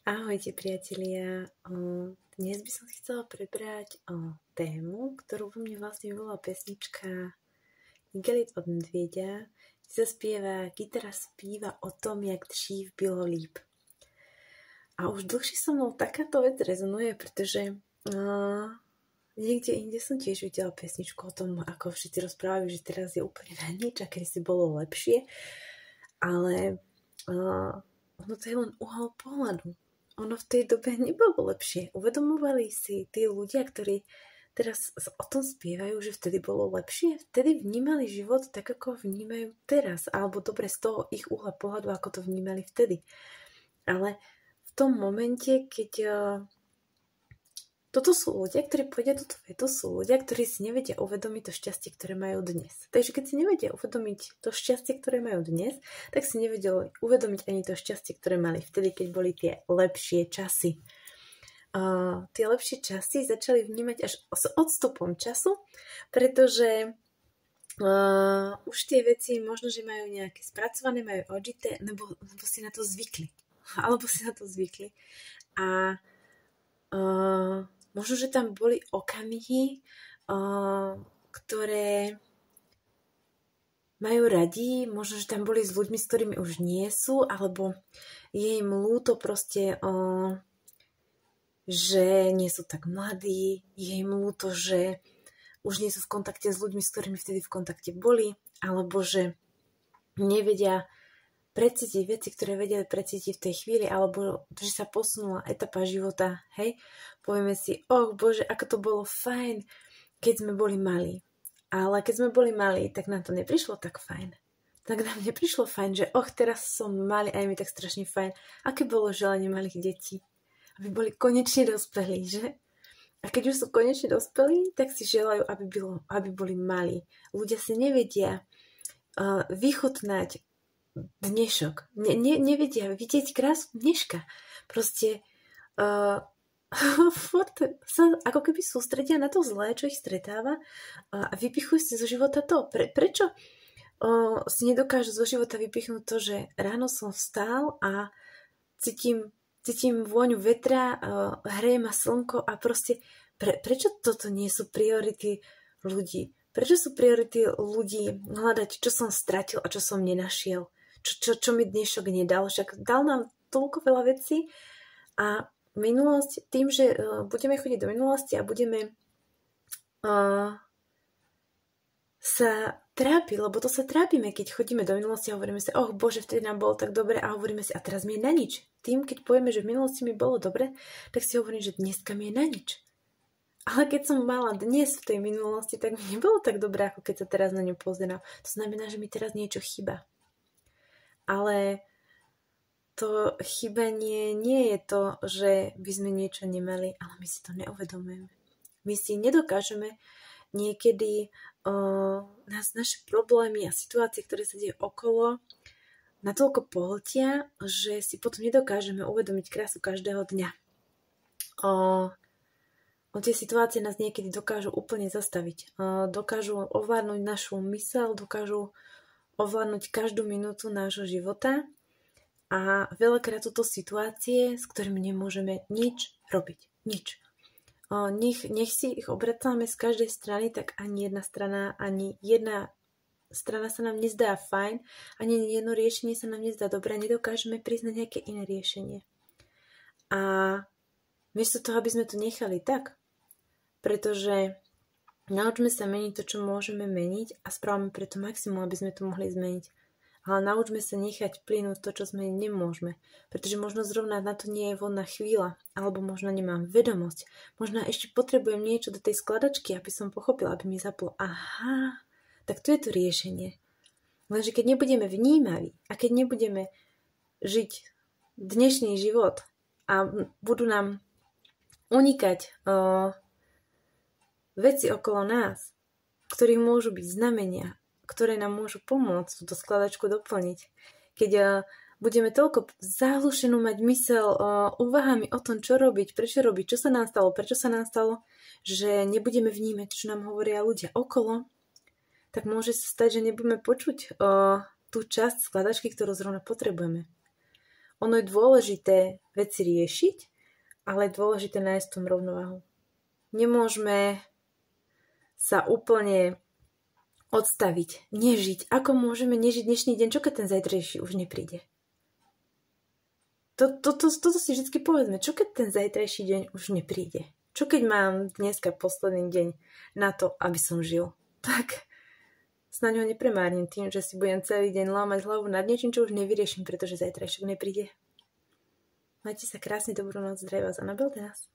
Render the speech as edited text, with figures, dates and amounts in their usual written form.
Ahojte priatelia, dnes by som chcela prebrať tému, ktorú vo mne vlastne volá pesnička Igelit od Medvieďa, kde sa spieva Kytara zpívá o tom, jak dřív bylo líp. A už dlhšie so mnou takáto vec rezonuje, pretože niekde inde som tiež videla pesničku o tom, ako všetci rozprávajú, že teraz je úplne na nič a kedy si bolo lepšie, ale ono to je len uhol pohľadu. Ono v tej dobe nebolo lepšie. Uvedomovali si tí ľudia, ktorí teraz o tom spievajú, že vtedy bolo lepšie? Vtedy vnímali život tak, ako vnímajú teraz. Alebo dobre z toho ich uhla pohľadu, ako to vnímali vtedy. Ale v tom momente, keď toto sú ľudia, ktorí povedia túto vetu, sú ľudia, ktorí si nevedia uvedomiť to šťastie, ktoré majú dnes. Takže keď si nevedia uvedomiť to šťastie, ktoré majú dnes, tak si nevedia uvedomiť ani to šťastie, ktoré mali vtedy, keď boli tie lepšie časy. Tie lepšie časy začali vnímať až s odstupom času, pretože už tie veci možno, že majú nejaké spracované, majú odžité, nebo si na to zvykli. Alebo si na to zvykli. A možno, že tam boli okamihy, ktoré majú radi, možno, že tam boli s ľuďmi, s ktorými už nie sú, alebo je im ľúto proste, že nie sú tak mladí, je im ľúto, že už nie sú v kontakte s ľuďmi, s ktorými vtedy v kontakte boli, alebo že nevedia precítiť veci, ktoré vedeli precítiť v tej chvíli, alebo že sa posunula etapa života, hej. Povieme si, Bože, ako to bolo fajn, keď sme boli malí. Ale keď sme boli malí, tak nám to neprišlo tak fajn. Tak nám neprišlo fajn, že teraz som malý a je mi tak strašne fajn. Aké bolo želanie malých detí? Aby boli konečne dospelí, že? A keď už sú konečne dospelí, tak si želajú, aby boli malí. Ľudia si nevedia vychutnať dnešok. Nevedia vidieť krásu dneška. Proste furt sa ako keby sústredia na to zlé, čo ich stretáva a vypichujú si zo života to. Prečo si nedokážu zo života vypichnúť to, že ráno som vstal a cítim vôňu vetra, hreje ma slnko a proste prečo toto nie sú priority ľudí? Prečo sú priority ľudí hľadať, čo som stratil a čo som nenašiel? Čo mi dnešok nedal. Však dal nám toľko veľa vecí a minulosť, tým, že budeme chodiť do minulosti a budeme sa trápiť, lebo to sa trápime, keď chodíme do minulosti a hovoríme si, Bože, vtedy nám bolo tak dobre a hovoríme si, a teraz mi je na nič. Tým, keď povieme, že v minulosti mi bolo dobre, tak si hovorím, že dneska mi je na nič. Ale keď som mala dnes v tej minulosti, tak mi nebolo tak dobré, ako keď sa teraz na ňu pozerám. To znamená, že mi teraz niečo chýba. Ale to chýbanie nie je to, že by sme niečo nemali, ale my si to neuvedomujeme. My si nedokážeme niekedy naše problémy a situácie, ktoré sa dejú okolo, natoľko pohltia, že si potom nedokážeme uvedomiť krásu každého dňa. Tie situácie nás niekedy dokážu úplne zastaviť. Dokážu ovládnuť našu myseľ, dokážu ovládnuť každú minútu nášho života a veľakrát sú to situácie, s ktorými nemôžeme nič robiť. Nič. Nech si ich obracáme z každej strany, tak ani jedna strana sa nám nezdá fajn, ani jedno riešenie sa nám nezdá dobré, nedokážeme prísť na nejaké iné riešenie. A miesto toho, aby sme to nechali tak, pretože naučme sa meniť to, čo môžeme meniť a správame preto maximum, aby sme to mohli zmeniť. Ale naučme sa nechať plynúť to, čo sme nemôžeme. Pretože možno zrovna na to nie je vhodná chvíľa, alebo možno nemám vedomosť. Možno ešte potrebujem niečo do tej skladačky, aby som pochopila, aby mi zaplo. Aha, tak tu je to riešenie. Lenže keď nebudeme vnímaví a keď nebudeme žiť dnešný život a budú nám unikať veci okolo nás, ktorých môžu byť znamenia, ktoré nám môžu pomôcť túto skladačku doplniť. Keď budeme toľko zahlušenú mať myseľ úvahami o tom, čo robiť, prečo robiť, čo sa nám stalo, prečo sa nám stalo, že nebudeme vnímať, čo nám hovoria ľudia okolo, tak môže sa stať, že nebudeme počuť tú časť skladačky, ktorú zrovna potrebujeme. Ono je dôležité veci riešiť, ale je dôležité nájsť v tom rovnováhu. Nemôžeme sa úplne odstaviť, nežiť. Ako môžeme nežiť dnešný deň, čo keď ten zajtrajší už nepríde? Toto si vždy povedzme, čo keď ten zajtrajší deň už nepríde? Čo keď mám dneska posledný deň na to, aby som žil? Tak snáď ho nepremárnim tým, že si budem celý deň lámať hlavu nad niečím, čo už nevyrieším, pretože zajtrajšok nepríde. Majte sa krásne, dobrú noc, zdravia vás Anabel teraz.